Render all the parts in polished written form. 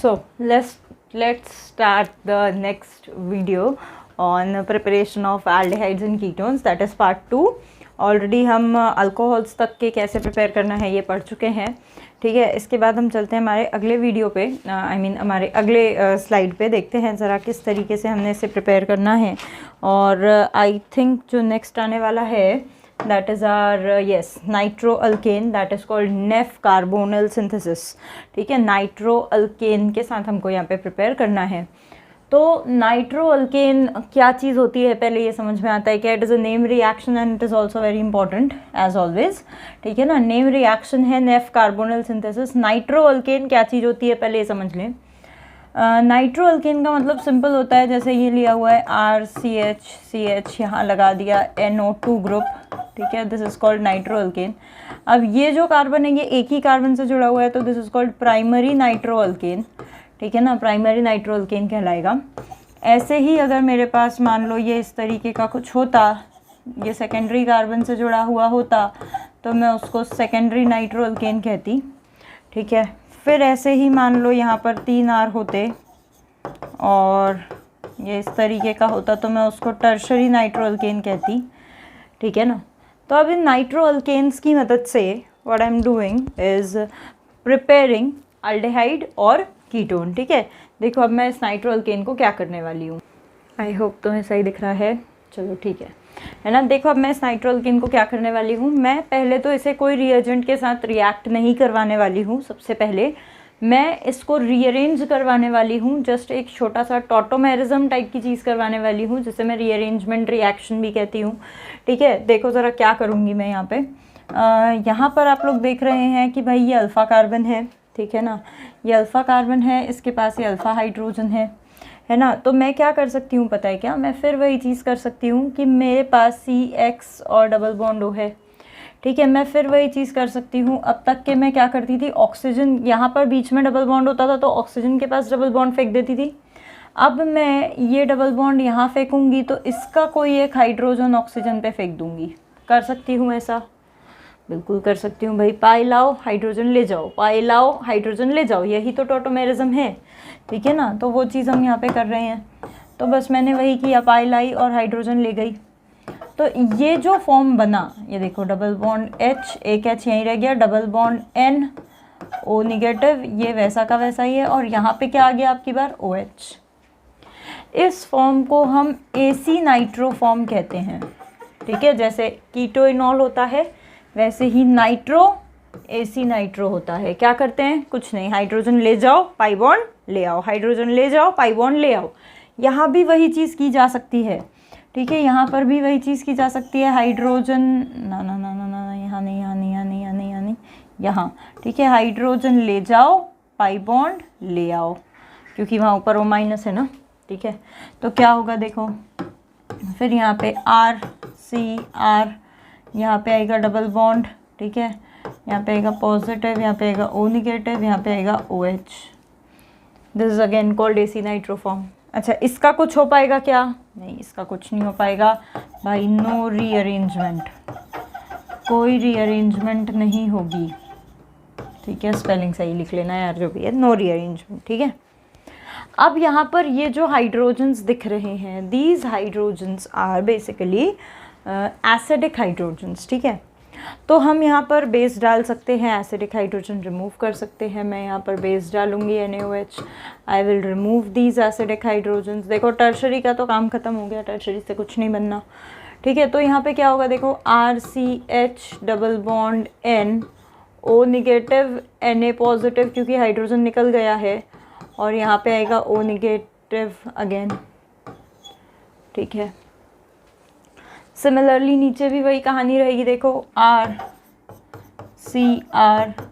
So let's start the next video on preparation of aldehydes and ketones, that is part 2. Already हम alcohols तक के कैसे prepare करना है ये पढ़ चुके हैं, ठीक है. इसके बाद हम चलते हैं हमारे अगले वीडियो पे, हमारे अगले स्लाइड पे. देखते हैं ज़रा किस तरीके से हमने इसे प्रिपेयर करना है. और आई थिंक जो नेक्स्ट आने वाला है that is our nitroalkane, that is called Nef carbonyl synthesis, ठीक है. नाइट्रोअल्केन के साथ हमको यहाँ पे प्रिपेयर करना है. तो नाइट्रोअल्केन क्या चीज़ होती है पहले ये समझ में आता है क्या. It is a name reaction and it is also very important as always, ठीक है ना. नेम रिएक्शन है नेफ कार्बोनल सिंथेसिस. नाइट्रोअल्केन क्या चीज़ होती है पहले ये समझ लें. नाइट्रोअल्केन का मतलब सिंपल होता है, जैसे ये लिया हुआ है RCH यहाँ लगा दिया NO2 ग्रुप, ठीक है. This is called nitroalkane. अब ये जो कार्बन है ये एक ही कार्बन से जुड़ा हुआ है, तो दिस इज़ कॉल्ड प्राइमरी नाइट्रोअल्केन, ठीक है ना. प्राइमरी नाइट्रोअल्केन कहलाएगा. ऐसे ही अगर मेरे पास मान लो ये इस तरीके का कुछ होता, ये सेकेंडरी कार्बन से जुड़ा हुआ होता, तो मैं उसको सेकेंडरी नाइट्रोअल्केन कहती, ठीक है. फिर ऐसे ही मान लो यहाँ पर 3 R होते और ये इस तरीके का होता, तो मैं उसको टर्शरी नाइट्रोअल्केन कहती, ठीक है ना. तो अब इन नाइट्रोअल्केन्स की मदद से what I am doing is preparing aldehyde और कीटोन, ठीक है. देखो अब मैं इस नाइट्रोअल्केन को क्या करने वाली हूँ. आई होप तुम्हें सही दिख रहा है. चलो ठीक है ना. देखो अब मैं इस नाइट्रोअल्केन को क्या करने वाली हूँ. मैं पहले तो इसे कोई रिएजेंट के साथ रिएक्ट नहीं करवाने वाली हूँ. सबसे पहले मैं इसको रीअरेंज करवाने वाली हूँ. जस्ट एक छोटा सा टॉटोमेरिज्म टाइप की चीज़ करवाने वाली हूँ, जिसे मैं रीअरेंजमेंट रिएक्शन भी कहती हूँ, ठीक है. देखो ज़रा क्या करूँगी मैं यहाँ पे. यहाँ पर आप लोग देख रहे हैं कि भाई ये अल्फ़ा कार्बन है, ठीक है ना. ये अल्फ़ा कार्बन है, इसके पास ये अल्फ़ा हाइड्रोजन है ना. तो मैं क्या कर सकती हूँ पता है क्या. मैं फिर वही चीज़ कर सकती हूँ कि मेरे पास CX और डबल बॉन्ड O है, ठीक है. मैं फिर वही चीज़ कर सकती हूँ. अब तक के मैं क्या करती थी, ऑक्सीजन यहाँ पर बीच में डबल बॉन्ड होता था तो ऑक्सीजन के पास डबल बॉन्ड फेंक देती थी. अब मैं ये डबल बॉन्ड यहाँ फेंकूँगी तो इसका कोई एक हाइड्रोजन ऑक्सीजन पे फेंक दूँगी. कर सकती हूँ ऐसा, बिल्कुल कर सकती हूँ भाई. पाई लाओ हाइड्रोजन ले जाओ, पाई लाओ हाइड्रोजन ले जाओ, यही तो टॉटोमेरिज्म है, ठीक है ना. तो वो चीज़ हम यहाँ पे कर रहे हैं. तो बस मैंने वही किया, पाई लाई और हाइड्रोजन ले गई. तो ये जो फॉर्म बना, ये देखो डबल बॉन्ड H, एक H यहीं रह गया, double bond N O negative, ये वैसा का वैसा ही है. और यहाँ पे क्या आ गया आपकी बार, OH. इस फॉर्म को हम AC नाइट्रो फॉर्म कहते हैं, ठीक है. जैसे कीटोइनॉल होता है वैसे ही नाइट्रो AC नाइट्रो होता है. क्या करते हैं, कुछ नहीं, हाइड्रोजन ले जाओ पाई बॉन्ड ले आओ, हाइड्रोजन ले जाओ पाई बॉन्ड ले आओ. यहाँ भी वही चीज़ की जा सकती है, ठीक है. यहाँ पर भी वही चीज़ की जा सकती है. हाइड्रोजन ना ना ना ना ना, यहाँ नहीं, यहाँ नहीं, यहाँ नहीं, यहाँ नहीं, यहाँ नहीं, यहाँ, ठीक है. हाइड्रोजन ले जाओ पाई बॉन्ड ले आओ, क्योंकि वहाँ ऊपर O माइनस है ना, ठीक है. तो क्या होगा देखो, फिर यहाँ पे RCR, यहाँ पे आएगा डबल बॉन्ड, ठीक है. यहाँ पे आएगा पॉजिटिव, यहाँ पे आएगा O निगेटिव, यहाँ पे आएगा OH. This is again called AC nitro form. अच्छा, इसका कुछ हो पाएगा क्या, नहीं, इसका कुछ नहीं हो पाएगा भाई. नो रीअरेंजमेंट, कोई रीअरेंजमेंट नहीं होगी, ठीक है. स्पेलिंग सही लिख लेना यार जो भी है, नो रीअरेंजमेंट, ठीक है. अब यहाँ पर ये जो हाइड्रोजन्स दिख रहे हैं, these hydrogens are basically acidic hydrogens, ठीक है. तो हम यहाँ पर बेस डाल सकते हैं, एसिडिक हाइड्रोजन रिमूव कर सकते हैं. मैं यहाँ पर बेस डालूंगी NaOH. I will remove these acidic hydrogens. देखो टर्शरी का तो काम ख़त्म हो गया, टर्शरी से कुछ नहीं बनना, ठीक है. तो यहाँ पे क्या होगा देखो, RCH double bond N O negative Na positive, क्योंकि हाइड्रोजन निकल गया है, और यहाँ पे आएगा O निगेटिव अगेन, ठीक है. सिमिलरली नीचे भी वही कहानी रहेगी. देखो RCR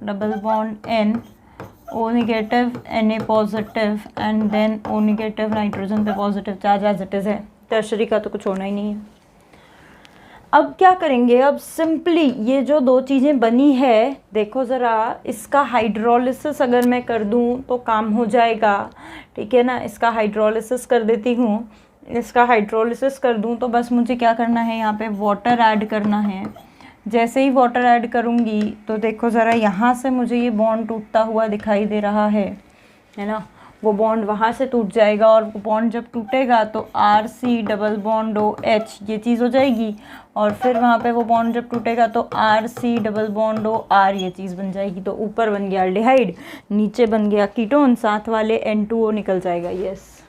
double bond N O negative Na positive and then O negative nitrogen पे positive charge as it is है. टर्शरी का तो कुछ होना ही नहीं है. अब क्या करेंगे, अब सिंपली ये जो दो चीज़ें बनी है, देखो ज़रा, इसका हाइड्रोलिसिस अगर मैं कर दूँ तो काम हो जाएगा, ठीक है ना. इसका हाइड्रोलिसिस कर देती हूँ. इसका हाइड्रोलिसिस कर दूं तो बस मुझे क्या करना है, यहाँ पे वाटर ऐड करना है. जैसे ही वाटर ऐड करूँगी तो देखो ज़रा, यहाँ से मुझे ये बॉन्ड टूटता हुआ दिखाई दे रहा है ना. वो बॉन्ड वहाँ से टूट जाएगा, और वो बॉन्ड जब टूटेगा तो RC डबल बॉन्ड OH ये चीज़ हो जाएगी, और फिर वहाँ पे वो बॉन्ड जब टूटेगा तो RC डबल बॉन्ड OR ये चीज़ बन जाएगी। तो ऊपर बन गया एल्डिहाइड, नीचे बन गया कीटोन, साथ वाले N2O निकल जाएगा। यस,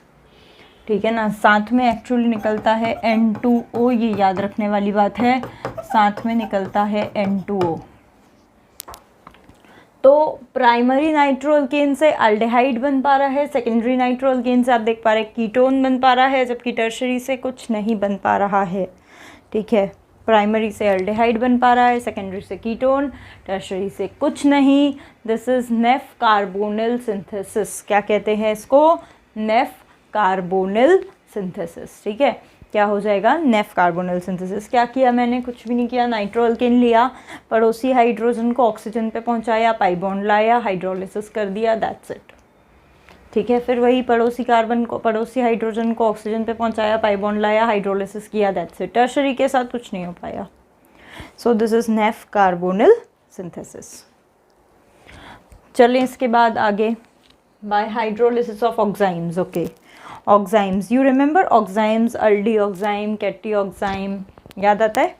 ठीक है ना, साथ में एक्चुअली निकलता है N2O, ये याद रखने वाली बात है, साथ में निकलता है N2O। तो प्राइमरी नाइट्रो अल्केन से अल्डिहाइड बन पा रहा है, सेकेंडरी नाइट्रो अल्केन से आप देख पा रहे हैं कीटोन बन पा रहा है, जबकि टर्शरी से कुछ नहीं बन पा रहा है। ठीक है, प्राइमरी से अल्डिहाइड बन पा रहा है, सेकेंडरी से कीटोन, टर्शरी से कुछ नहीं। This is Nef carbonyl synthesis. क्या कहते हैं इसको? Nef carbonyl synthesis. ठीक है, क्या हो जाएगा? Nef carbonyl synthesis. क्या किया मैंने? कुछ भी नहीं किया। नाइट्रो अल्केन लिया, पड़ोसी हाइड्रोजन को ऑक्सीजन पे पहुंचाया, पाई बॉन्ड लाया, हाइड्रोलिसिस कर दिया, दैट्स इट। ठीक है, फिर वही पड़ोसी हाइड्रोजन को ऑक्सीजन पे पहुंचाया, पाई बॉन्ड लाया, हाइड्रोलिसिस किया, दैट्स इट। टर्शरी के साथ कुछ नहीं हो पाया। So this is Nef carbonyl synthesis. चलें इसके बाद आगे, by hydrolysis of oximes. Okay, oximes, you remember oximes, aldoxime, ketoxime, याद आता है?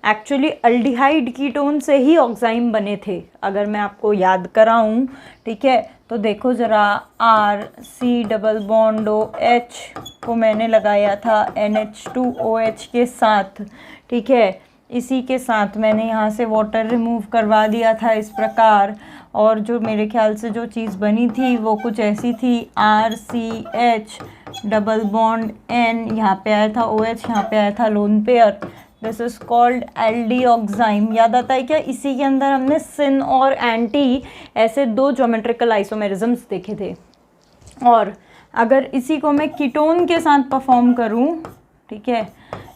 एक्चुअली अल्डिहाइड कीटोन से ही ऑक्साइम बने थे, अगर मैं आपको याद कराऊं। ठीक है, तो देखो ज़रा, RC डबल बॉन्ड OH को मैंने लगाया था NH2OH के साथ। ठीक है, इसी के साथ मैंने यहाँ से वाटर रिमूव करवा दिया था इस प्रकार, और जो मेरे ख्याल से जो चीज़ बनी थी वो कुछ ऐसी थी, RCH डबल बॉन्ड N, यहाँ पे आया था OH, यहाँ पे आया था lone pair. This is called aldoxime. याद आता है क्या? इसी के अंदर हमने सिन और एंटी ऐसे दो ज्योमेट्रिकल आइसोमेरिज्म्स देखे थे। और अगर इसी को मैं कीटोन के साथ परफॉर्म करूं, ठीक है,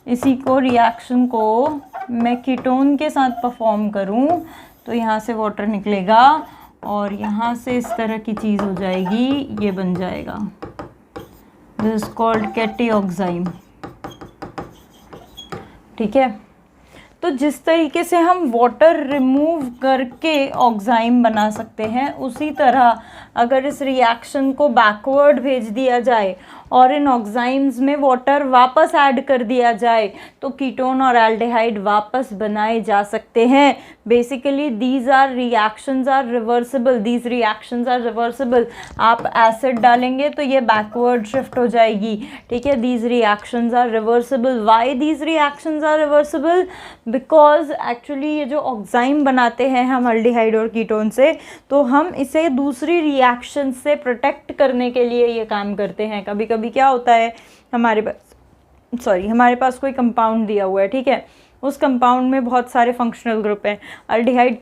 इसी को रिएक्शन को मैं कीटोन के साथ परफॉर्म करूं, तो यहाँ से वाटर निकलेगा और यहाँ से इस तरह की चीज़ हो जाएगी, ये बन जाएगा। This is called ketoxime. ठीक है, तो जिस तरीके से हम वाटर रिमूव करके ऑक्साइम बना सकते हैं, उसी तरह अगर इस रिएक्शन को बैकवर्ड भेज दिया जाए और इन ऑक्साइम्स में वाटर वापस ऐड कर दिया जाए, तो कीटोन और एल्डिहाइड वापस बनाए जा सकते हैं। Basically these reactions are reversible. आप एसिड डालेंगे तो ये बैकवर्ड शिफ्ट हो जाएगी। ठीक है, these reactions are reversible. Why these reactions are reversible? Because actually ये जो ऑक्साइम बनाते हैं हम एल्डिहाइड और कीटोन से, तो हम इसे दूसरी रिएक्शन से प्रोटेक्ट करने के लिए ये काम करते हैं। कभी कभी क्या होता है, हमारे पास कोई कंपाउंड दिया हुआ है, ठीक है, उस कंपाउंड में बहुत सारे फंक्शनल ग्रुप हैं, एल्डिहाइड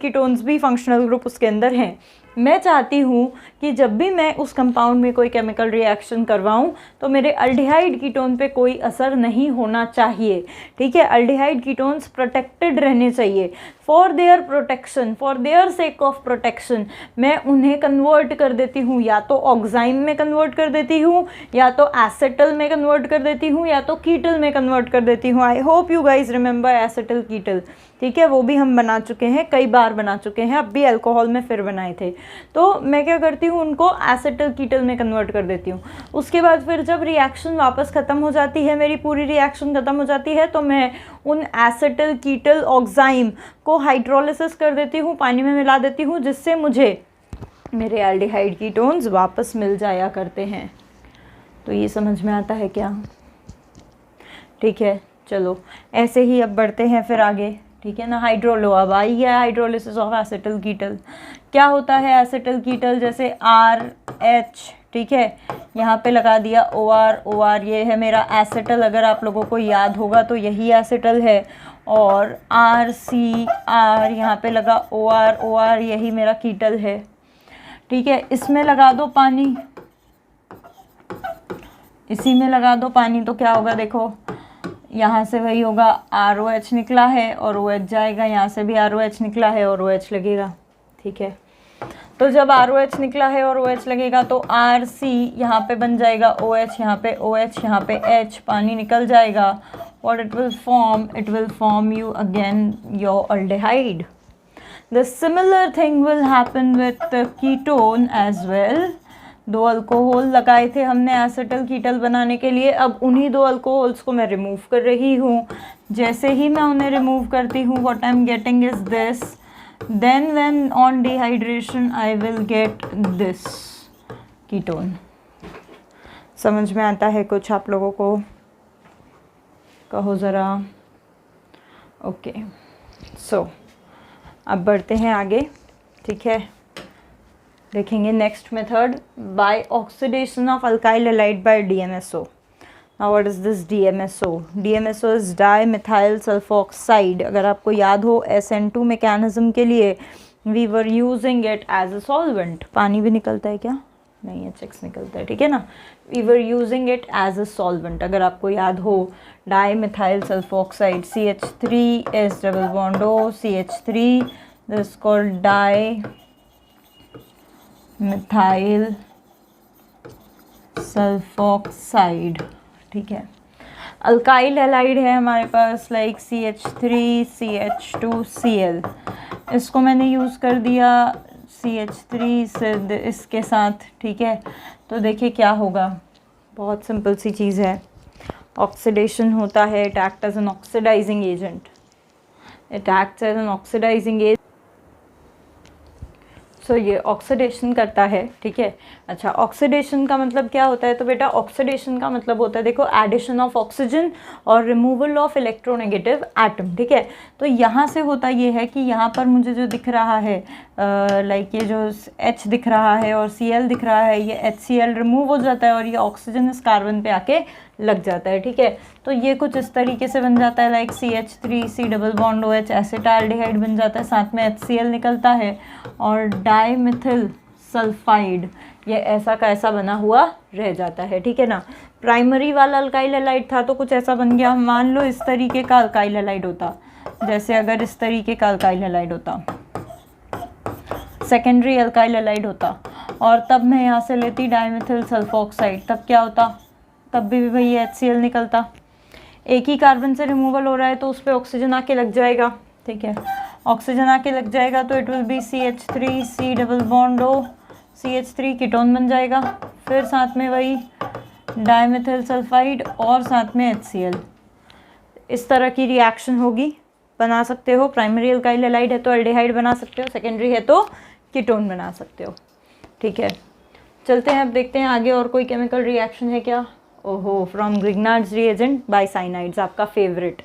कीटोन्स भी फंक्शनल ग्रुप उसके अंदर हैं। मैं चाहती हूँ कि जब भी मैं उस कंपाउंड में कोई केमिकल रिएक्शन करवाऊँ तो मेरे एल्डिहाइड कीटोन पे कोई असर नहीं होना चाहिए। ठीक है, एल्डिहाइड कीटोन्स प्रोटेक्टेड रहने चाहिए। For their protection, for their sake of protection, मैं उन्हें कन्वर्ट कर देती हूँ, या तो ऑक्साइम में कन्वर्ट कर देती हूँ, या तो एसेटल में कन्वर्ट कर देती हूँ, या तो कीटल में कन्वर्ट कर देती हूँ। I hope you guys remember acetal ketal. ठीक है, वो भी हम बना चुके हैं, कई बार बना चुके हैं, अब भी अल्कोहल में फिर बनाए थे। तो मैं क्या करती हूँ, उनको एसेटल कीटल में कन्वर्ट कर देती हूँ। उसके बाद फिर जब रिएक्शन वापस ख़त्म हो जाती है, मेरी पूरी रिएक्शन ख़त्म हो जाती है, तो मैं उन एसेटल कीटल ऑक्साइम को हाइड्रोलिसिस कर देती हूँ, पानी में मिला देती हूँ, जिससे मुझे मेरे एल्डिहाइड कीटोन्स वापस मिल जाया करते हैं। तो ये समझ में आता है क्या? ठीक है, चलो ऐसे ही अब बढ़ते हैं फिर आगे। ठीक है ना, अब आई गया हाइड्रोलिसिस ऑफ एसेटल कीटल। क्या होता है एसेटल कीटल? जैसे RH, ठीक है, यहाँ पे लगा दिया OR, ये है मेरा एसेटल, अगर आप लोगों को याद होगा तो यही एसेटल है। और RCR, यहाँ पे लगा OR, यही मेरा कीटल है। ठीक है, इसमें लगा दो पानी, इसी में लगा दो पानी, तो क्या होगा देखो, यहाँ से वही होगा, ROH निकला है और OH जाएगा, यहाँ से भी ROH निकला है और OH लगेगा। ठीक है, तो जब ROH निकला है और OH लगेगा तो RC यहाँ पे बन जाएगा OH, यहाँ पे OH, यहाँ पे H, पानी निकल जाएगा। What it will form? It will form you again your aldehyde. The similar thing will happen with ketone as well. 2 alcohol लगाए थे हमने एसिटल कीटल बनाने के लिए, अब उन्हीं 2 अल्कोहल्स को मैं रिमूव कर रही हूँ। जैसे ही मैं उन्हें रिमूव करती हूँ, what I am getting is this, then when on dehydration I will get this ketone. समझ में आता है कुछ आप लोगों को? कहो ज़रा। ओके, सो अब बढ़ते हैं आगे, ठीक है। देखेंगे next method, by oxidation of alkyl halide by DMSO। Now what is this DMSO? DMSO is dimethyl sulphoxide. अगर आपको याद हो SN2 मैकेनिज्म के लिए we were using it as a solvent. पानी भी निकलता है क्या? नहीं, HX निकलता है, ठीक है ना। We were using it as a solvent, अगर आपको याद हो। Dimethyl sulphoxide, CH3S double bond O, CH3, this called dimethyl sulphoxide, ठीक है। अल्काइल हैलाइड है हमारे पास, लाइक CH3CH2Cl। इसको मैंने यूज़ कर दिया CH3 से इसके साथ, ठीक है। तो देखिए क्या होगा, बहुत सिंपल सी चीज़ है। ऑक्सीडेशन होता है, it act as an oxidising agent, it acts as an oxidising agent. So ये ऑक्सीडेशन करता है, ठीक है। अच्छा, ऑक्सीडेशन का मतलब क्या होता है? तो बेटा ऑक्सीडेशन का मतलब होता है, देखो, एडिशन ऑफ ऑक्सीजन और रिमूवल ऑफ इलेक्ट्रोनेगेटिव एटम, ठीक है। तो यहाँ से होता ये है कि यहाँ पर मुझे जो दिख रहा है, लाइक ये जो H दिख रहा है और Cl दिख रहा है, ये HCl रिमूव हो जाता है और ये ऑक्सीजन इस कार्बन पे आके लग जाता है, ठीक है। तो ये कुछ इस तरीके से बन जाता है, like CH3C double bond OH acetaldehyde बन जाता है, साथ में HCl निकलता है और डाईमिथिल सल्फाइड ये ऐसा का ऐसा बना हुआ रह जाता है, ठीक है ना। प्राइमरी वाला अल्काइल हैलाइड था तो कुछ ऐसा बन गया। मान लो इस तरीके का अल्काइल हैलाइड होता, जैसे अगर इस तरीके का अल्काइल हैलाइड होता, सेकेंडरी अल्काइल हैलाइड होता, और तब मैं यहाँ से लेती डाईमिथिल सल्फोक्साइड, तब क्या होता? तब भी भाई HCl निकलता। एक ही कार्बन से रिमूवल हो रहा है तो उस पर ऑक्सीजन आके लग जाएगा, ठीक है। ऑक्सीजन आके लग जाएगा तो it will be CH3C double bond O, CH3 ketone बन जाएगा, फिर साथ में वही डाईमिथिल सल्फाइड और साथ में HCl। इस तरह की रिएक्शन होगी, बना सकते हो। प्राइमरी अल्काइल हैलाइड है तो एल्डिहाइड बना सकते हो, सेकेंडरी है तो कीटोन बना सकते हो, ठीक है। चलते हैं अब देखते हैं आगे और कोई केमिकल रिएक्शन है क्या। ओहो, from Grignard's reagent by cyanides, आपका फेवरेट,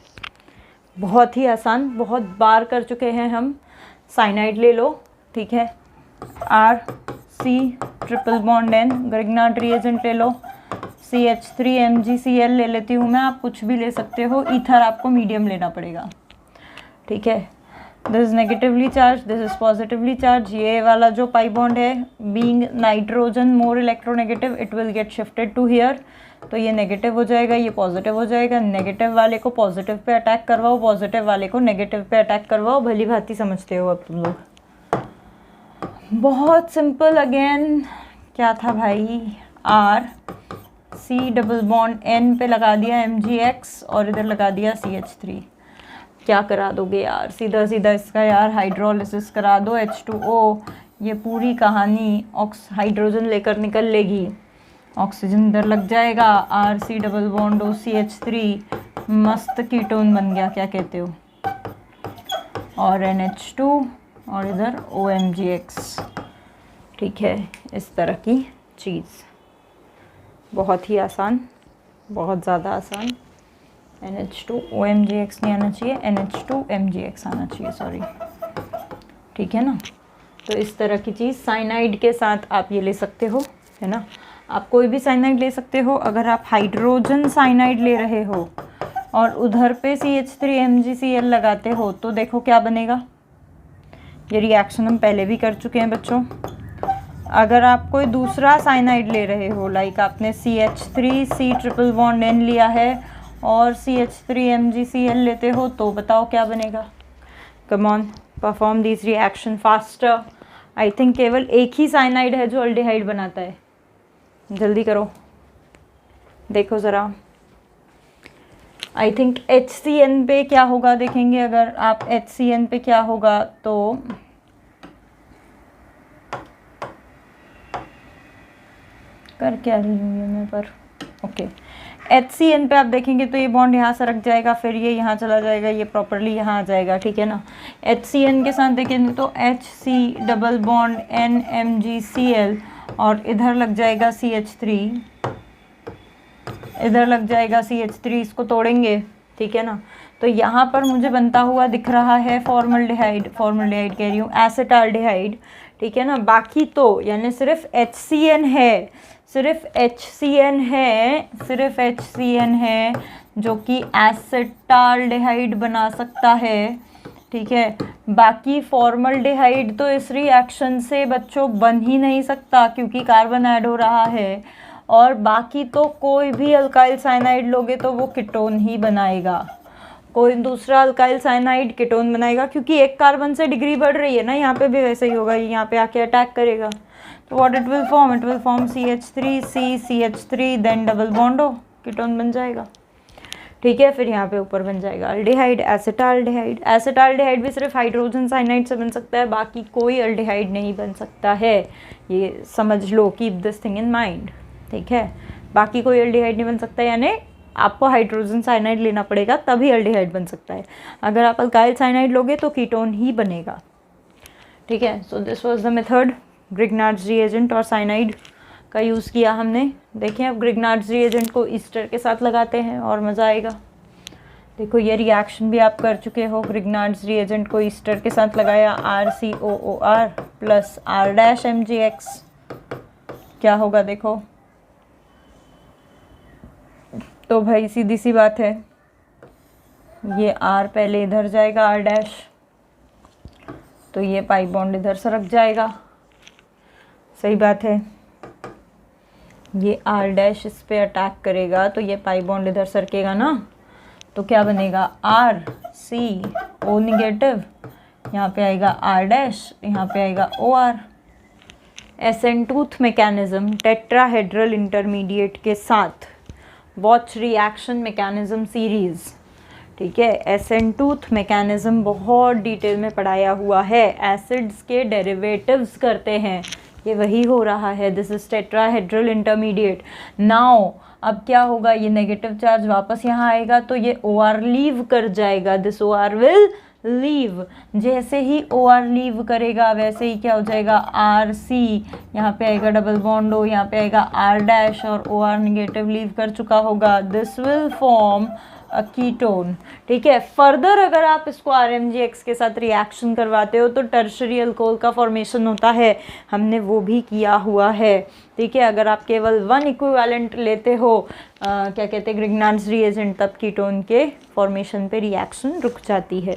बहुत ही आसान, बहुत बार कर चुके हैं हम। साइनाइड ले लो, ठीक है, RC triple bond N, Grignard reagent ले लो, CH3MgCl ले लेती हूँ मैं, आप कुछ भी ले सकते हो। ईथर आपको मीडियम लेना पड़ेगा, ठीक है। This is negatively charge, this is positively charge. ये वाला जो पाई बॉन्ड है, being nitrogen more electronegative, it will get shifted to here, तो ये नेगेटिव हो जाएगा, ये पॉजिटिव हो जाएगा। नेगेटिव वाले को पॉजिटिव पे अटैक करवाओ, पॉजिटिव वाले को नेगेटिव पे अटैक करवाओ। भली भांति समझते हो अब तुम लोग, बहुत सिंपल। अगेन क्या था भाई, RC डबल बॉन्ड N पे लगा दिया MgX और इधर लगा दिया CH3। क्या करा दोगे यार, सीधा सीधा इसका यार हाइड्रोलिसिस करा दो, H2O, ये पूरी कहानी हाइड्रोजन लेकर निकल लेगी, ऑक्सीजन इधर लग जाएगा, RC double bond O CH3, मस्त कीटोन बन गया, क्या कहते हो, और NH2 और इधर OMgX, ठीक है। इस तरह की चीज़, बहुत ही आसान, बहुत ज़्यादा आसान। NH2 OMgX नहीं आना चाहिए, NH2 MgX आना चाहिए, सॉरी, ठीक है ना। तो इस तरह की चीज़ साइनाइड के साथ आप ये ले सकते हो, है ना। आप कोई भी साइनाइड ले सकते हो। अगर आप हाइड्रोजन साइनाइड ले रहे हो और उधर पे CH3MgCl लगाते हो तो देखो क्या बनेगा। ये रिएक्शन हम पहले भी कर चुके हैं बच्चों। अगर आप कोई दूसरा साइनाइड ले रहे हो, लाइक आपने CH3C ट्रिपल बॉन्ड N लिया है और CH3MgCl लेते हो, तो बताओ क्या बनेगा। Come on, perform this reaction faster. I think केवल एक ही साइनाइड है जो अल्डिहाइड बनाता है, जल्दी करो, देखो ज़रा। आई थिंक HCN पे क्या होगा देखेंगे। अगर आप HCN पे क्या होगा तो कर क्या रही हूँ ये मैं पर ओके। HCN पे आप देखेंगे तो ये बॉन्ड यहाँ से रख जाएगा, फिर ये यहाँ चला जाएगा, ये प्रॉपरली यहाँ आ जाएगा, ठीक है ना। HCN के साथ देखेंगे तो HC डबल बॉन्ड NMgCl और इधर लग जाएगा CH3, इधर लग जाएगा CH3, इसको तोड़ेंगे, ठीक है ना। तो यहाँ पर मुझे बनता हुआ दिख रहा है फॉर्मल्डिहाइड, फॉर्मल्डिहाइड कह रही हूँ, एसिटाल्डिहाइड, ठीक है ना। बाकी तो यानी सिर्फ HCN है, सिर्फ HCN है, सिर्फ HCN है जो कि एसिटाल्डिहाइड बना सकता है, ठीक है। बाकी फॉर्मल्डिहाइड तो इस रिएक्शन से बच्चों बन ही नहीं सकता क्योंकि कार्बन ऐड हो रहा है। और बाकी तो कोई भी अल्काइल साइनाइड लोगे तो वो कीटोन ही बनाएगा, कोई दूसरा अल्काइल साइनाइड कीटोन बनाएगा, क्योंकि एक कार्बन से डिग्री बढ़ रही है ना, यहाँ पे भी वैसे ही होगा, यहाँ पे आके अटैक करेगा। तो what it will form CH3 CH3 then double bond हो, कीटोन बन जाएगा, ठीक है। फिर यहाँ पे ऊपर बन जाएगा अल्डिहाइड, एसिटाल्डिहाइड। एसिटाल्डिहाइड भी सिर्फ हाइड्रोजन साइनाइड से बन सकता है, बाकी कोई अल्डिहाइड नहीं बन सकता है, ये समझ लो, keep this thing in mind, ठीक है। बाकी कोई अल्डिहाइड नहीं बन सकता, यानी आपको हाइड्रोजन साइनाइड लेना पड़ेगा तभी अल्डिहाइड बन सकता है। अगर आप अल्काइल साइनाइड लोगे तो कीटोन ही बनेगा, ठीक है। So this was the method, Grignard's reagent और साइनाइड का यूज़ किया हमने। देखें अब ग्रिग्नार्ड्स रिएजेंट को ईस्टर के साथ लगाते हैं और मज़ा आएगा। देखो ये रिएक्शन भी आप कर चुके हो, ग्रिग्नार्ड्स रिएजेंट को ईस्टर के साथ लगाया, RCOOR प्लस R-MgX, क्या होगा देखो। तो भाई सीधी सी बात है, ये R पहले इधर जाएगा R', तो ये पाई बॉन्ड इधर से रख जाएगा, सही बात है। ये R' इस पे अटैक करेगा तो ये पाई बॉन्ड इधर सरकेगा ना, तो क्या बनेगा RCO निगेटिव, यहाँ पे आएगा R', यहाँ पे आएगा OR। एसेंटूथ मैकेनिज्म टेट्राहेड्रल इंटरमीडिएट के साथ, वॉच रिएक्शन मैकेनिज्म सीरीज, ठीक है। एसेंटूथ मैकेनिज्म बहुत डिटेल में पढ़ाया हुआ है, एसिड्स के डेरिवेटिव्स करते हैं, ये वही हो रहा है। This is tetrahedral intermediate. Now अब क्या होगा, ये नेगेटिव चार्ज वापस यहाँ आएगा तो ये OR लीव कर जाएगा, दिस OR विल लीव। जैसे ही OR लीव करेगा वैसे ही क्या हो जाएगा, RC, यहाँ पे आएगा डबल बॉन्ड O, यहाँ पे आएगा R' और OR निगेटिव लीव कर चुका होगा, this will form a ketone, ठीक है। फर्दर अगर आप इसको RMgX के साथ रिएक्शन करवाते हो तो टर्शरी अल्कोहल का फॉर्मेशन होता है, हमने वो भी किया हुआ है, ठीक है। अगर आप केवल वन इक्विवेलेंट लेते हो क्या कहते हैं ग्रिग्नार्ड्स रिएजेंट, तब कीटोन के फॉर्मेशन पे रिएक्शन रुक जाती है।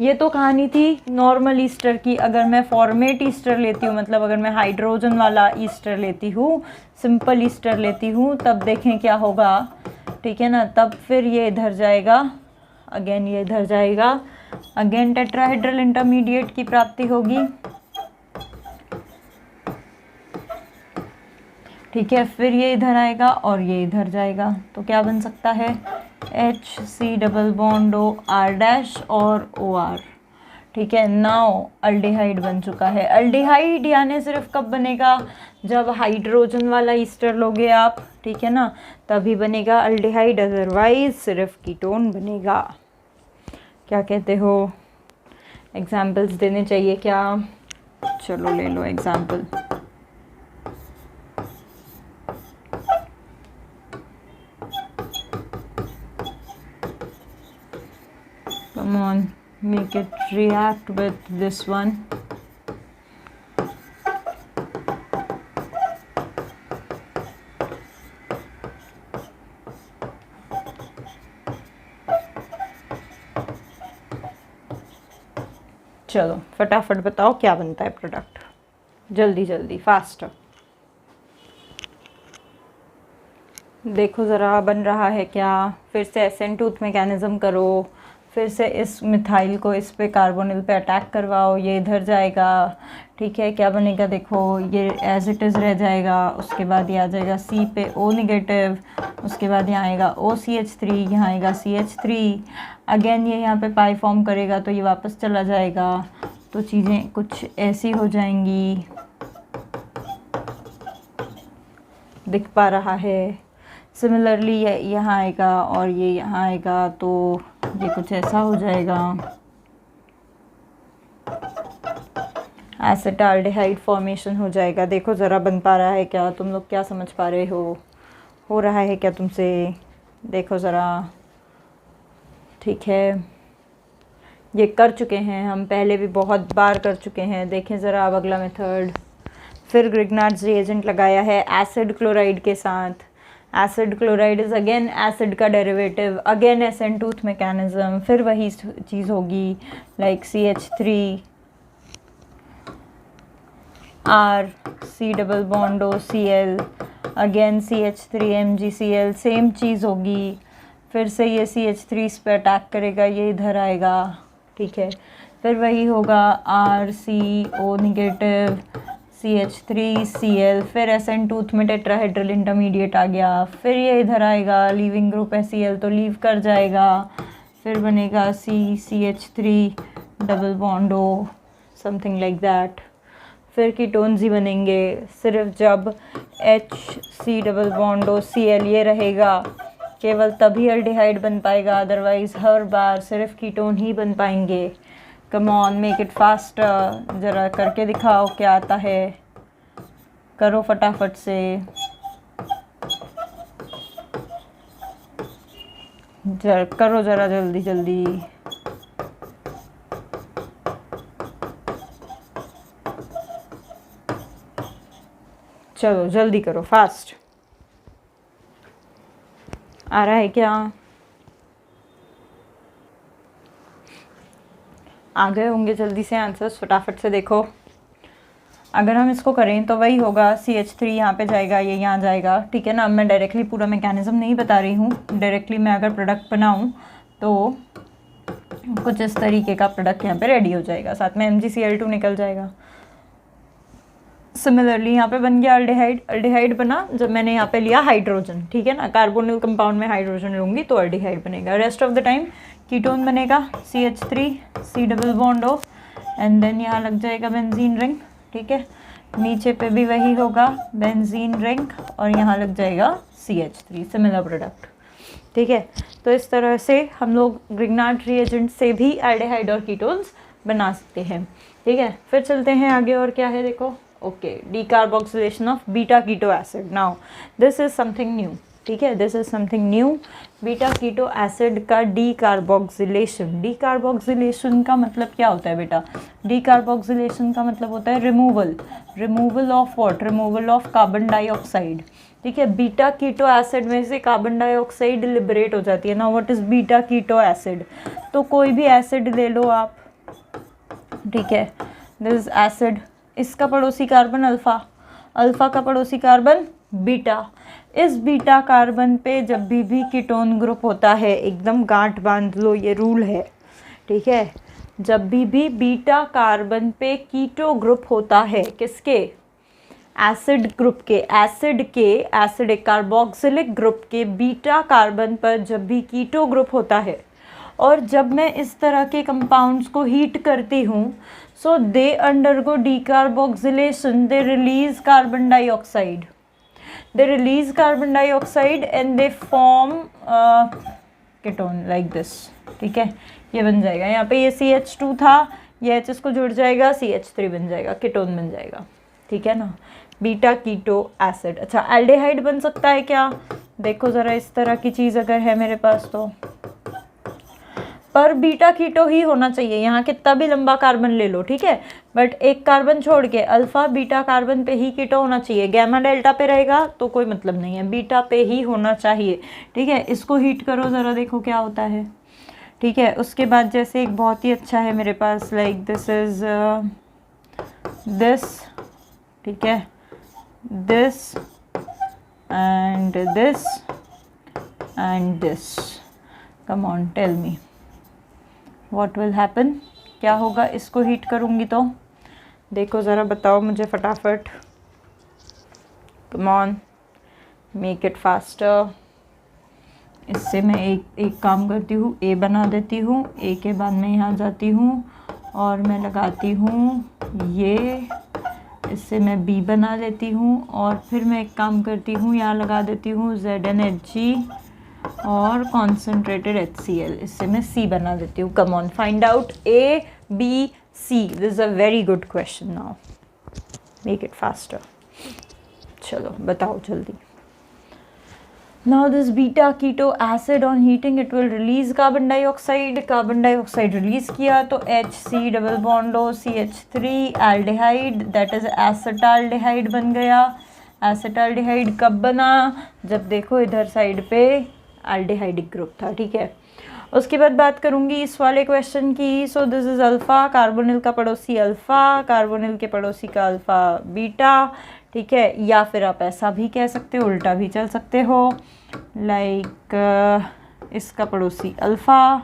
ये तो कहानी थी नॉर्मल ईस्टर की। अगर मैं फॉर्मेट ईस्टर लेती हूँ, मतलब अगर मैं हाइड्रोजन वाला ईस्टर लेती हूँ, सिंपल ईस्टर लेती हूँ, तब देखें क्या होगा, ठीक है ना। तब फिर ये इधर जाएगा, अगेन ये इधर जाएगा, अगेन टेट्राहेड्रल इंटरमीडिएट की प्राप्ति होगी, ठीक है। फिर ये इधर आएगा और ये इधर जाएगा, तो क्या बन सकता है, HC double bond O R' और OR, ठीक है। नाउ अल्डिहाइड बन चुका है। अल्डिहाइड यानी सिर्फ कब बनेगा, जब हाइड्रोजन वाला ईस्टर लोगे आप, ठीक है ना, तभी बनेगा अल्डिहाइड, अदरवाइज सिर्फ कीटोन बनेगा। क्या कहते हो, एग्जाम्पल्स देने चाहिए क्या? चलो ले लो example. Come on, make it react with this one. चलो फटाफट बताओ क्या बनता है प्रोडक्ट, जल्दी जल्दी फास्ट। देखो ज़रा बन रहा है क्या, फिर से एसेंटूथ मैकेनिज्म करो, फिर से इस मिथाइल को इस पे कार्बोनिल पे अटैक करवाओ, ये इधर जाएगा, ठीक है। क्या बनेगा देखो, ये एज इट इज़ रह जाएगा, उसके बाद ये आ जाएगा C पे O निगेटिव, उसके बाद यहाँ आएगा OCH3, यहाँ आएगा CH3, अगेन ये यहाँ पे पाई फॉर्म करेगा तो ये वापस चला जाएगा, तो चीज़ें कुछ ऐसी हो जाएंगी। दिख पा रहा है। सिमिलरली ये यहाँ आएगा और ये यहाँ आएगा, तो ये कुछ ऐसा हो जाएगा। एसिटाल्डिहाइड फॉर्मेशन हो जाएगा। देखो ज़रा बन पा रहा है क्या? तुम लोग क्या समझ पा रहे हो रहा है क्या तुमसे? देखो ज़रा। ठीक है, ये कर चुके हैं हम, पहले भी बहुत बार कर चुके हैं। देखें ज़रा अब अगला मेथड। फिर ग्रिग्नार्ड्स रिएजेंट लगाया है एसिड क्लोराइड के साथ। Acid chloride is again acid का डेरिवेटिव, अगेन एसेंटूथ मैकेनिज्म। फिर वही चीज़ होगी, like CH3 R C double bond O Cl, again CH3 MgCl, same चीज़ होगी। फिर से ये CH3 इस पर अटैक करेगा, ये इधर आएगा। ठीक है, फिर वही होगा RCO नेगेटिव CH3 Cl, फिर SN2 में टेट्राहेड्रल इंटरमीडिएट आ गया। फिर ये इधर आएगा, लीविंग ग्रुप है Cl तो लीव कर जाएगा। फिर बनेगा CH3 double bond O, something like that. फिर कीटोन्स ही बनेंगे सिर्फ जब HC double bond O Cl ये रहेगा, केवल तभी एल्डिहाइड बन पाएगा, अदरवाइज हर बार सिर्फ कीटोन ही बन पाएंगे। Come on, make it faster, ज़रा करके दिखाओ क्या आता है। करो फटाफट से, करो ज़रा जल्दी जल्दी। चलो जल्दी करो, फास्ट। आ रहा है क्या? आ गए होंगे जल्दी से आंसर्स, फटाफट से देखो। अगर हम इसको करें तो वही होगा, CH3 यहाँ पे जाएगा, ये यहाँ जाएगा। ठीक है ना, मैं डायरेक्टली पूरा मैकेनिज्म नहीं बता रही हूँ। डायरेक्टली मैं अगर प्रोडक्ट बनाऊँ तो कुछ इस तरीके का प्रोडक्ट यहाँ पे रेडी हो जाएगा, साथ में MgCl2 निकल जाएगा। सिमिलरली यहाँ पे बन गया अल्डिहाइड। अल्डिहाइड बना जब मैंने यहाँ पे लिया हाइड्रोजन। ठीक है ना, कार्बोनिल कंपाउंड में हाइड्रोजन लूँगी तो अल्डिहाइड बनेगा। Rest of the time ketone बनेगा CH3 C double bond O, and then यहाँ लग जाएगा बेंजीन रिंग। ठीक है, नीचे पे भी वही होगा, बेंजीन रिंग, और यहाँ लग जाएगा CH3, सिमिलर प्रोडक्ट। ठीक है, तो इस तरह से हम लोग ग्रिग्नार्ड रिएजेंट से भी एल्डिहाइड और कीटोन्स बना सकते हैं। ठीक है, फिर चलते हैं आगे। और क्या है देखो, okay, decarboxylation of beta keto acid. Now this is something new. ठीक है, this is something new. Beta keto acid का डीकार्बोक्सिलेशन। डीकार्बोक्सिलेशन का मतलब क्या होता है बेटा? डीकार्बोक्सिलेशन का मतलब होता है removal of what? Removal of carbon dioxide. ठीक है, बीटा कीटो एसिड में से कार्बन डाइऑक्साइड लिबरेट हो जाती है ना। What is beta keto acid? तो कोई भी एसिड ले लो आप। ठीक है, दिस एसिड, इसका पड़ोसी कार्बन अल्फा, अल्फा का पड़ोसी कार्बन बीटा। इस बीटा कार्बन पे जब भी कीटोन ग्रुप होता है, एकदम गांठ बांध लो, ये रूल है। ठीक है, जब भी बीटा कार्बन पे कीटो ग्रुप होता है, किसके? एसिड ग्रुप के, एसिड एक कार्बोक्सिलिक ग्रुप के बीटा कार्बन पर जब भी कीटो ग्रुप होता है, और जब मैं इस तरह के कंपाउंड्स को हीट करती हूँ, so they undergo decarboxylation, they release carbon dioxide, and they form ketone like this. ठीक है, ये बन जाएगा, यहाँ पे ये CH2 था, ये H इसको जुड़ जाएगा, CH3 बन जाएगा, कीटोन बन जाएगा। ठीक है ना, बीटा कीटो एसिड। अच्छा, एल्डिहाइड बन सकता है क्या? देखो ज़रा, इस तरह की चीज़ अगर है मेरे पास तो, पर बीटा कीटो ही होना चाहिए। यहाँ कितना भी लंबा कार्बन ले लो, ठीक है, बट एक कार्बन छोड़ के अल्फा बीटा कार्बन पे ही कीटो होना चाहिए। गैमा डेल्टा पे रहेगा तो कोई मतलब नहीं है, बीटा पे ही होना चाहिए। ठीक है, इसको हीट करो ज़रा, देखो क्या होता है। ठीक है, उसके बाद जैसे एक बहुत ही अच्छा है मेरे पास, लाइक दिस इज दिस। ठीक है, this and this and this. Come on, tell me what will happen, क्या होगा इसको हीट करूँगी तो? देखो ज़रा, बताओ मुझे फटाफट। Come on, make it faster. इससे मैं एक काम करती हूँ, ए बना देती हूँ, ए के बाद मैं यहाँ जाती हूँ और मैं लगाती हूँ ये इससे मैं B बना लेती हूँ और फिर मैं एक काम करती हूँ, यहाँ लगा देती हूँ ZnHg और कॉन्सेंट्रेटेड HCl, इससे मैं C बना देती हूँ। Come on, find out A, B, C। This is a very good question, now make it faster. चलो बताओ जल्दी। Now this beta keto acid on heating it will release carbon dioxide, carbon dioxide release किया तो HC double bond O CH3 aldehyde that is acetaldehyde बन गया। acetaldehyde कब बना? जब देखो इधर साइड पे aldehydic ग्रुप था, ठीक है। उसके बाद बात करूँगी इस वाले क्वेश्चन की। So this is alpha, carbonyl का पड़ोसी अल्फ़ा, कार्बोनिल के पड़ोसी का अल्फ़ा बीटा, ठीक है। या फिर आप ऐसा भी कह सकते हो, उल्टा भी चल सकते हो, लाइक इसका पड़ोसी अल्फ़ा।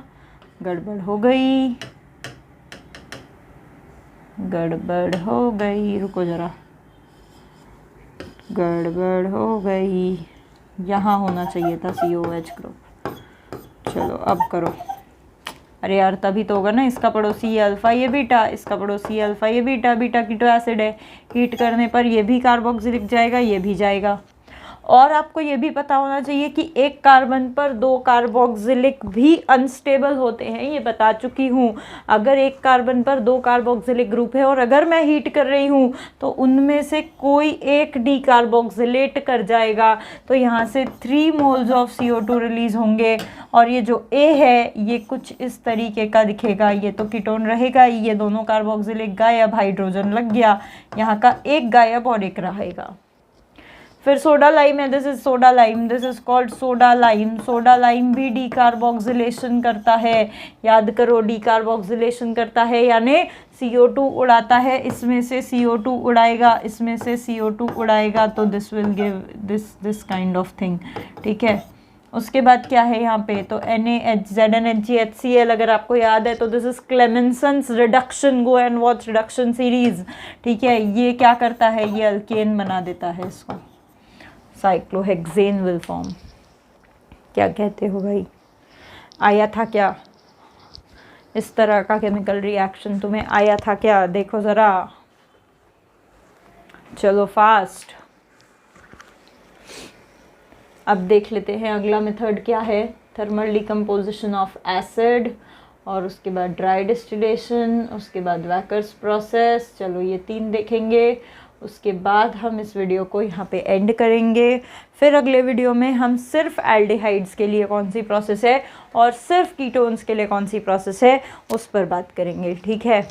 गड़बड़ हो गई, गड़बड़ हो गई, रुको ज़रा, गड़बड़ हो गई, यहाँ होना चाहिए था COH ग्रुप। चलो अब करो। अरे यार तभी तो होगा ना, इसका पड़ोसी ये अल्फ़ा ये बीटा, इसका पड़ोसी ये अल्फ़ा ये बीटा, बीटा कीटो एसिड है, हीट करने पर ये भी कार्बोक्सिलिक जाएगा, ये भी जाएगा। और आपको ये भी पता होना चाहिए कि एक कार्बन पर 2 कार्बोक्सिलिक भी अनस्टेबल होते हैं, ये बता चुकी हूँ। अगर एक कार्बन पर 2 कार्बोक्सिलिक ग्रुप है और अगर मैं हीट कर रही हूँ तो उनमें से कोई एक डीकार्बोक्सिलेट कर जाएगा, तो यहाँ से 3 मोल्स ऑफ CO2 रिलीज होंगे। और ये जो A है ये कुछ इस तरीके का दिखेगा, ये तो कीटोन रहेगा, ये दोनों कार्बोक्सिलिक गायब, हाइड्रोजन लग गया, यहाँ का एक गायब और एक रहेगा। फिर सोडा लाइम है, this is soda lime, this is called soda lime. Soda lime भी डीकार्बोक्सिलेशन करता है, याद करो डीकार्बोक्सिलेशन करता है यानी CO2 उड़ाता है, इसमें से CO2 उड़ाएगा, इसमें से CO2 उड़ाएगा, तो this will give this kind of thing, ठीक है। उसके बाद क्या है यहाँ पे, तो NaH ZnHg HCl अगर आपको याद है तो this is Clemmensen's reduction, go and watch reduction series, ठीक है। ये क्या करता है, ये अल्केन बना देता है इसको, साइक्लोहेक्सेन विल फॉर्म। क्या कहते हो भाई, आया था क्या इस तरह का केमिकल रिएक्शन, तुम्हें आया था क्या? देखो ज़रा, चलो फास्ट। अब देख लेते हैं अगला मेथड क्या है, थर्मल डिकम्पोजिशन ऑफ एसिड, और उसके बाद ड्राई डिस्टिलेशन, उसके बाद वैकर्स प्रोसेस। चलो ये 3 देखेंगे, उसके बाद हम इस वीडियो को यहाँ पे एंड करेंगे। फिर अगले वीडियो में हम सिर्फ एल्डिहाइड्स के लिए कौन सी प्रोसेस है और सिर्फ कीटोन्स के लिए कौन सी प्रोसेस है उस पर बात करेंगे, ठीक है।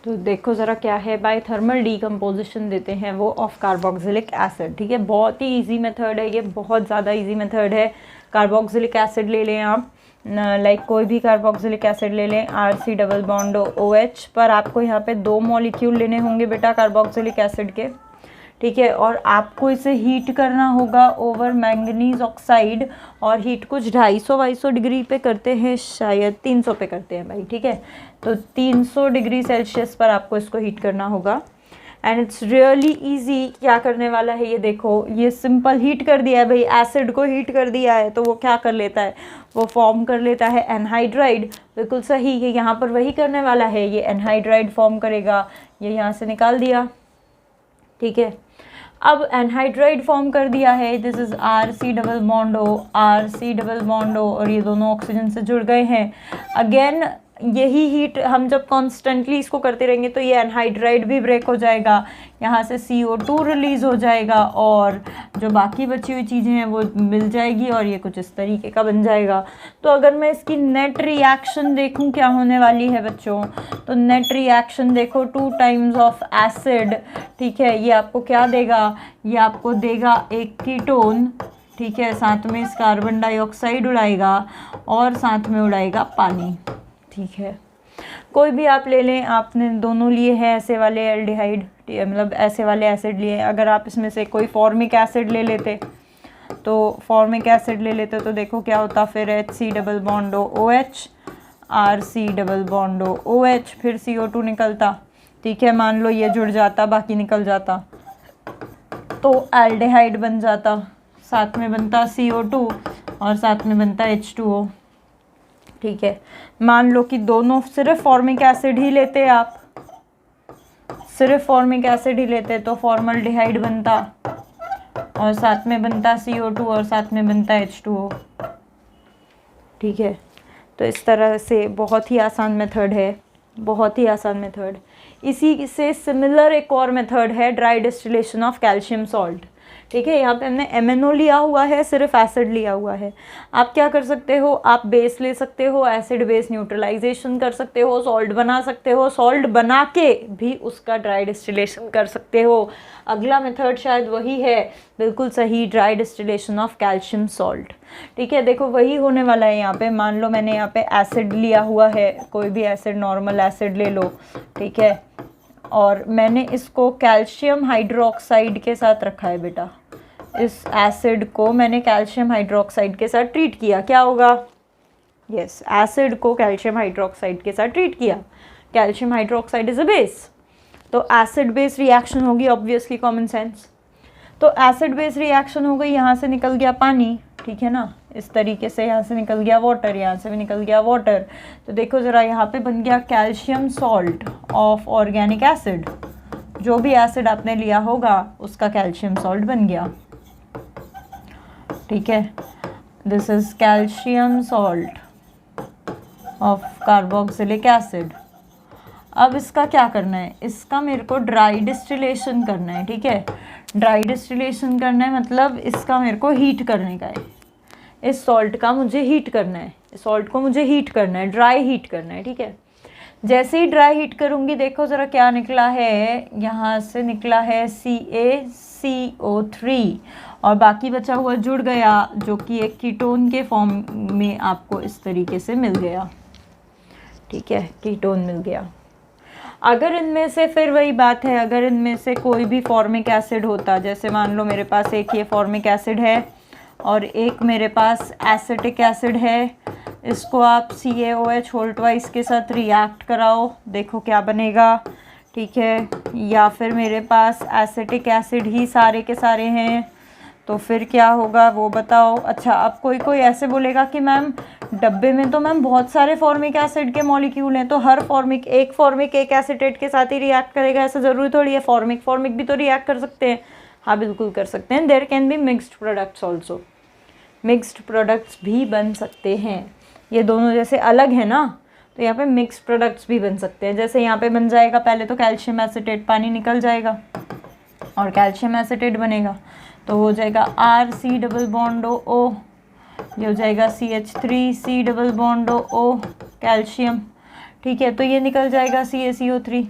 तो देखो ज़रा क्या है, बाय थर्मल डीकम्पोजिशन देते हैं वो ऑफ कार्बोक्सिलिक एसिड, ठीक है। बहुत ही इजी मेथड है ये, बहुत ज़्यादा इजी मेथड है। कार्बोक्सिलिक एसिड ले लें आप, लाइक कोई भी कार्बोक्सिलिक एसिड ले लें, RC डबल बॉन्ड OH, पर आपको यहाँ पे 2 मॉलिक्यूल लेने होंगे बेटा कार्बोक्सिलिक एसिड के, ठीक है। और आपको इसे हीट करना होगा ओवर मैंगनीज ऑक्साइड, और हीट कुछ 250-250 डिग्री पे करते हैं, शायद 300 पे करते हैं भाई, ठीक है। तो 300 डिग्री सेल्सियस पर आपको इसको हीट करना होगा। And it's really easy. क्या करने वाला है ये देखो, ये सिंपल हीट कर दिया है भाई, एसिड को हीट कर दिया है, तो वो क्या कर लेता है, वो फॉर्म कर लेता है एनहाइड्राइड। बिल्कुल सही, ये यहाँ पर वही करने वाला है, ये एनहाइड्राइड फॉर्म करेगा, ये यहाँ से निकाल दिया, ठीक है। अब एनहाइड्राइड फॉर्म कर दिया है, this is RC double bond O, RC double bond O, और ये दोनों ऑक्सीजन से जुड़ गए हैं। अगेन यही हीट हम जब कॉन्स्टेंटली इसको करते रहेंगे तो ये एनहाइड्राइड भी ब्रेक हो जाएगा, यहाँ से CO2 रिलीज़ हो जाएगा, और जो बाकी बची हुई चीज़ें हैं वो मिल जाएगी, और ये कुछ इस तरीके का बन जाएगा। तो अगर मैं इसकी नेट रिएक्शन देखूं क्या होने वाली है बच्चों, तो नेट रिएक्शन देखो 2 टाइम्स ऑफ एसिड, ठीक है। ये आपको क्या देगा, ये आपको देगा एक कीटोन, ठीक है, साथ में इस कार्बन डाइऑक्साइड उड़ाएगा और साथ में उड़ाएगा पानी, ठीक है। कोई भी आप ले लें, आपने दोनों लिए हैं ऐसे वाले एल्डिहाइड, मतलब ऐसे वाले एसिड लिए। अगर आप इसमें से कोई फॉर्मिक एसिड ले लेते, तो फॉर्मिक एसिड ले लेते तो देखो क्या होता, फिर HC double bond OH, RC double bond OH, फिर CO2 निकलता, ठीक है। मान लो ये जुड़ जाता, बाकी निकल जाता, तो एल्डिहाइड बन जाता, साथ में बनता CO2 और साथ में बनता H2O, ठीक है। मान लो कि दोनों सिर्फ फॉर्मिक एसिड ही लेते आप, सिर्फ फॉर्मिक एसिड ही लेते तो फॉर्मल्डिहाइड बनता और साथ में बनता CO2 और साथ में बनता H2O। ठीक है, तो इस तरह से बहुत ही आसान मेथड है, बहुत ही आसान मेथड। इसी से सिमिलर एक और मेथड है dry distillation of calcium salt. ठीक है, यहाँ पे हमने MnO लिया हुआ है, सिर्फ एसिड लिया हुआ है। आप क्या कर सकते हो, आप बेस ले सकते हो, एसिड बेस न्यूट्रलाइजेशन कर सकते हो, सॉल्ट बना सकते हो, सॉल्ट बना के भी उसका ड्राई डिस्टिलेशन कर सकते हो। अगला मेथड शायद वही है, बिल्कुल सही, dry distillation of calcium salt. ठीक है, देखो वही होने वाला है यहाँ पे। मान लो मैंने यहाँ पे एसिड लिया हुआ है, कोई भी एसिड, नॉर्मल एसिड ले लो। ठीक है, और मैंने इसको कैल्शियम हाइड्रोक्साइड के साथ रखा है बेटा। इस एसिड को मैंने कैल्शियम हाइड्रोक्साइड के साथ ट्रीट किया, क्या होगा? यस, एसिड को कैल्शियम हाइड्रोक्साइड के साथ ट्रीट किया। Calcium hydroxide is a base, तो एसिड बेस रिएक्शन होगी, ऑब्वियसली, कॉमन सेंस। तो एसिड बेस रिएक्शन हो गई, यहाँ से निकल गया पानी। ठीक है ना, इस तरीके से यहाँ से निकल गया वाटर, यहाँ से भी निकल गया वाटर। तो देखो ज़रा, यहाँ पे बन गया calcium salt of organic acid. जो भी एसिड आपने लिया होगा उसका कैल्शियम सॉल्ट बन गया। ठीक है, this is calcium salt of carboxylic acid. अब इसका क्या करना है, इसका मेरे को ड्राई डिस्टिलेशन करना है। ठीक है, ड्राई डिस्टिलेशन करना है मतलब इसका मेरे को हीट करने का है। इस सॉल्ट का मुझे हीट करना है, इस सॉल्ट को मुझे हीट करना है, ड्राई हीट करना है। ठीक है, जैसे ही ड्राई हीट करूँगी, देखो ज़रा क्या निकला है, यहाँ से निकला है CaCO3 और बाकी बचा हुआ जुड़ गया, जो कि एक कीटोन के फॉर्म में आपको इस तरीके से मिल गया। ठीक है, कीटोन मिल गया। अगर इनमें से, फिर वही बात है, अगर इनमें से कोई भी फॉर्मिक एसिड होता, जैसे मान लो मेरे पास एक ये फॉर्मिक एसिड है और एक मेरे पास एसिटिक एसिड है, इसको आप CaOH के साथ रिएक्ट कराओ, देखो क्या बनेगा। ठीक है, या फिर मेरे पास एसिटिक एसिड ही सारे के सारे हैं, तो फिर क्या होगा वो बताओ। अच्छा, अब कोई कोई ऐसे बोलेगा कि मैम डब्बे में तो मैम बहुत सारे फॉर्मिक एसिड के मॉलिक्यूल हैं, तो हर फॉर्मिक एक एसिटेट के साथ ही रिएक्ट करेगा, ऐसा ज़रूरी थोड़ी है। फॉर्मिक भी तो रिएक्ट कर सकते हैं। हाँ, बिल्कुल कर सकते हैं। There can be mixed products also, mixed products भी बन सकते हैं। ये दोनों जैसे अलग है ना, तो यहाँ पे मिक्स्ड प्रोडक्ट्स भी बन सकते हैं। जैसे यहाँ पे बन जाएगा, पहले तो कैल्शियम एसिटेट, पानी निकल जाएगा और कैल्शियम एसिटेट बनेगा, तो हो जाएगा RC डबल बॉन्ड O, ये हो जाएगा CH3C double bond O calcium. ठीक है, तो ये निकल जाएगा CaCO3।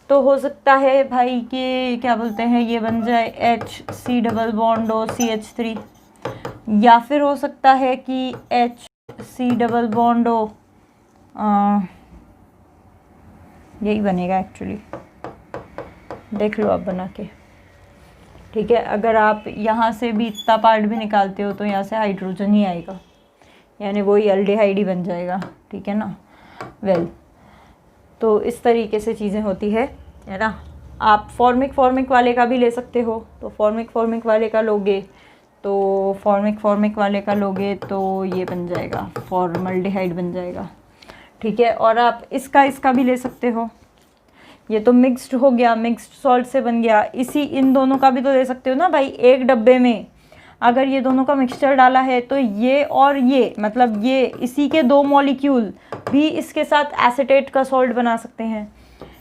तो हो सकता है भाई कि क्या बोलते हैं, ये बन जाए HC double bond O CH3, या फिर हो सकता है कि HC डबल बॉन्ड O, यही बनेगा एक्चुअली, देख लो आप बना के। ठीक है, अगर आप यहाँ से भी इतना पार्ट भी निकालते हो तो यहाँ से हाइड्रोजन ही आएगा, यानी वही एल्डिहाइड ही बन जाएगा। ठीक है ना, वेल, तो इस तरीके से चीज़ें होती है ना। आप फॉर्मिक वाले का भी ले सकते हो, तो फॉर्मिक वाले का लोगे तो फॉर्मिक वाले का लोगे तो ये बन जाएगा, फॉर्मल्डिहाइड बन जाएगा। ठीक है, और आप इसका भी ले सकते हो। ये तो मिक्स्ड हो गया, मिक्स्ड सॉल्ट से बन गया। इन दोनों का भी तो ले सकते हो ना भाई। एक डब्बे में अगर ये दोनों का मिक्सचर डाला है तो ये और ये, मतलब ये इसी के 2 मॉलिक्यूल भी इसके साथ एसिटेट का सॉल्ट बना सकते हैं,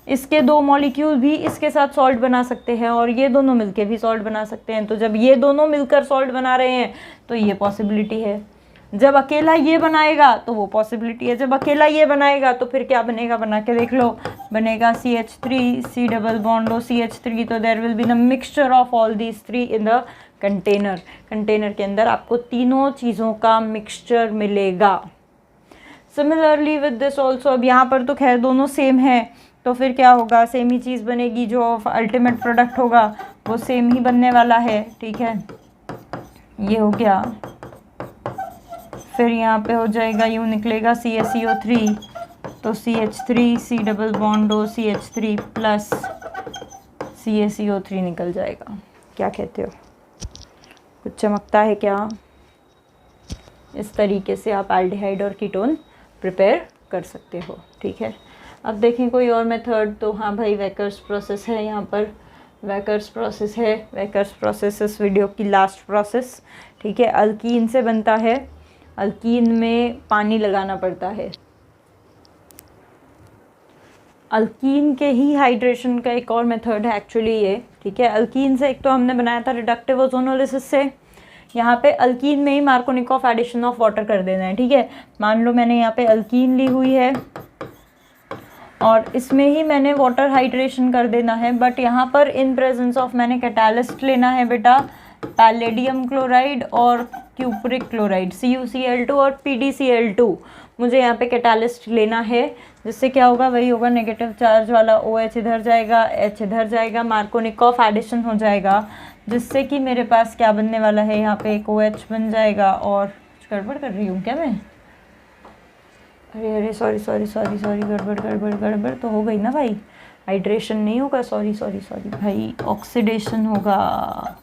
इसके 2 मॉलिक्यूल भी इसके साथ सॉल्ट बना सकते हैं, और ये दोनों मिलके भी सॉल्ट बना सकते हैं। तो जब ये दोनों मिलकर सॉल्ट बना रहे हैं तो ये पॉसिबिलिटी है। जब अकेला ये बनाएगा तो वो पॉसिबिलिटी है। जब अकेला ये बनाएगा तो फिर क्या बनेगा, बना के देख लो। बनेगा CH3C double bond O CH3, तो there will be the mixture of all these 3 in the container. Container के अंदर आपको तीनों चीज़ों का मिक्सचर मिलेगा। सिमिलरली विद दिस ऑल्सो, अब यहाँ पर तो खैर दोनों सेम है, तो फिर क्या होगा, सेम ही चीज़ बनेगी, जो अल्टीमेट प्रोडक्ट होगा वो सेम ही बनने वाला है। ठीक है, ये हो गया। फिर यहाँ पे हो जाएगा, यूँ निकलेगा CaCO3, तो CH3C double bond O CH3 plus CaCO3 निकल जाएगा। क्या कहते हो, कुछ चमकता है क्या? इस तरीके से आप एल्डिहाइड और कीटोन प्रिपेयर कर सकते हो। ठीक है, अब देखें कोई और मेथड, तो हाँ भाई वेकर्स प्रोसेस है यहाँ पर, वेकर्स प्रोसेस है। वेकर्स प्रोसेस इस वीडियो की लास्ट प्रोसेस, ठीक है। अल्कीन से बनता है, अल्कीन में पानी लगाना पड़ता है। अल्कीन के ही हाइड्रेशन का एक और मेथड है एक्चुअली ये, ठीक है। अल्कीन से एक तो हमने बनाया था रिडक्टिव ओजोनोलिसिस से, यहाँ पे अल्कीन में ही मार्कोनिकॉफ एडिशन ऑफ वाटर कर देना है, ठीक है। मान लो मैंने यहाँ पे अल्कीन ली हुई है और इसमें ही मैंने वाटर हाइड्रेशन कर देना है, बट यहाँ पर इन प्रेजेंस ऑफ मैंने कैटालिस्ट लेना है बेटा, पैलेडियम क्लोराइड और क्यूप्रिक क्लोराइड CuCl2 और PdCl2 मुझे यहाँ पे कैटालिस्ट लेना है, जिससे क्या होगा, वही होगा नेगेटिव चार्ज वाला OH इधर जाएगा, H इधर जाएगा, मार्कोनिकॉफ एडिशन हो जाएगा, जिससे कि मेरे पास क्या बनने वाला है, यहाँ पे एक OH बन जाएगा। और कुछ गड़बड़ कर रही हूँ क्या मैं? अरे सॉरी गड़बड़ तो हो गई ना भाई, हाइड्रेशन नहीं होगा, सॉरी भाई, ऑक्सीडेशन होगा,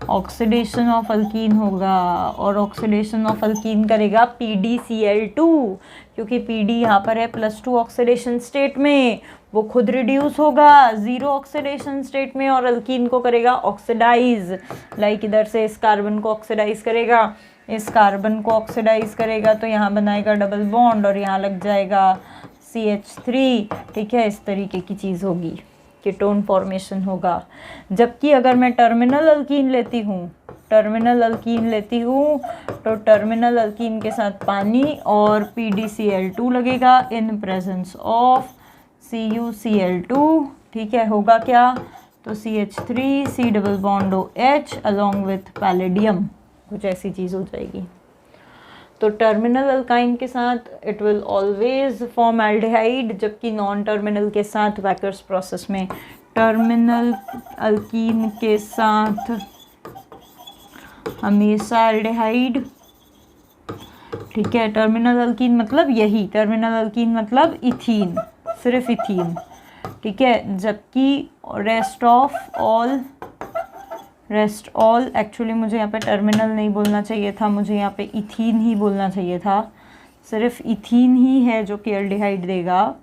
ऑक्सीडेशन ऑफ अल्कीन होगा, और ऑक्सीडेशन ऑफ अल्कीन करेगा PdCl2, क्योंकि PD यहाँ पर है +2 ऑक्सीडेशन स्टेट में, वो खुद रिड्यूस होगा 0 ऑक्सीडेशन स्टेट में, और अल्कीन को करेगा ऑक्सीडाइज, लाइक इधर से इस कार्बन को ऑक्सीडाइज करेगा, इस कार्बन को ऑक्सीडाइज करेगा, तो यहाँ बनाएगा डबल बॉन्ड और यहाँ लग जाएगा CH3, ठीक है। इस तरीके की चीज़ होगी, कीटोन फॉर्मेशन होगा। जबकि अगर मैं टर्मिनल अल्कीन लेती हूँ, तो टर्मिनल अल्कीन के साथ पानी और PdCl2 लगेगा इन प्रेजेंस ऑफ CuCl2, ठीक है। होगा क्या, तो CH3 C double bond OH along with palladium, कुछ ऐसी चीज़ हो जाएगी। तो टर्मिनल अल्काइन के साथ it will always form aldehyde, जबकि नॉन टर्मिनल के साथ वैकर्स प्रोसेस में टर्मिनल अल्कीन के साथ हमेशा एल्डिहाइड, ठीक है। टर्मिनल अल्कीन मतलब यही, टर्मिनल अल्कीन मतलब इथीन, सिर्फ इथीन, ठीक है। जबकि रेस्ट ऑल एक्चुअली मुझे यहाँ पे टर्मिनल नहीं बोलना चाहिए था, मुझे यहाँ पे इथीन ही बोलना चाहिए था, सिर्फ इथीन ही है जो कि एल्डिहाइड देगा,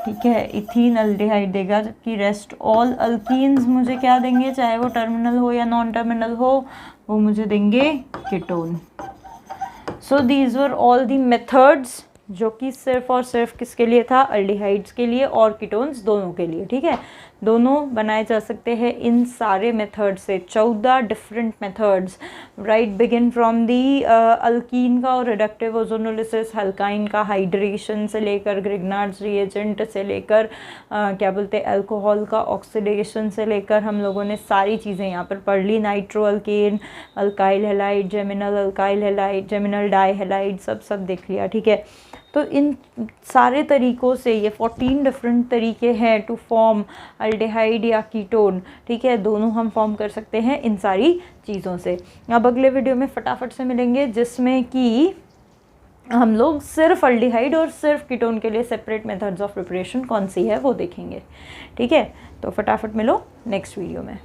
ठीक है। इथीन एल्डिहाइड देगा, जबकि रेस्ट ऑल अल्कीन्स मुझे क्या देंगे, चाहे वो टर्मिनल हो या नॉन टर्मिनल हो, वो मुझे देंगे ketone. So these were all the methods, जो कि सिर्फ और सिर्फ किसके लिए था, एल्डिहाइड्स के लिए और कीटोन्स दोनों के लिए, ठीक है। दोनों बनाए जा सकते हैं इन सारे मेथड से, 14 different methods, right, begin from the alkyne का और रिडक्टिव ओजोनोलिसिस, अल्काइन का हाइड्रेशन से लेकर ग्रिग्नार्ड्स रिएजेंट से लेकर क्या बोलते हैं अल्कोहल का ऑक्सीडेशन से लेकर हम लोगों ने सारी चीज़ें यहाँ पर पढ़ ली। Nitroalkane, alkyl halide, geminal alkyl halide, geminal dihalide, सब देख लिया, ठीक है। तो इन सारे तरीक़ों से, ये 14 डिफरेंट तरीके हैं टू फॉर्म अल्डिहाइड या कीटोन, ठीक है। दोनों हम फॉर्म कर सकते हैं इन सारी चीज़ों से। अब अगले वीडियो में फटाफट से मिलेंगे, जिसमें कि हम लोग सिर्फ अल्डिहाइड और सिर्फ कीटोन के लिए सेपरेट मेथड्स ऑफ प्रिपरेशन कौन सी है वो देखेंगे, ठीक है। तो फटाफट मिलो नेक्स्ट वीडियो में।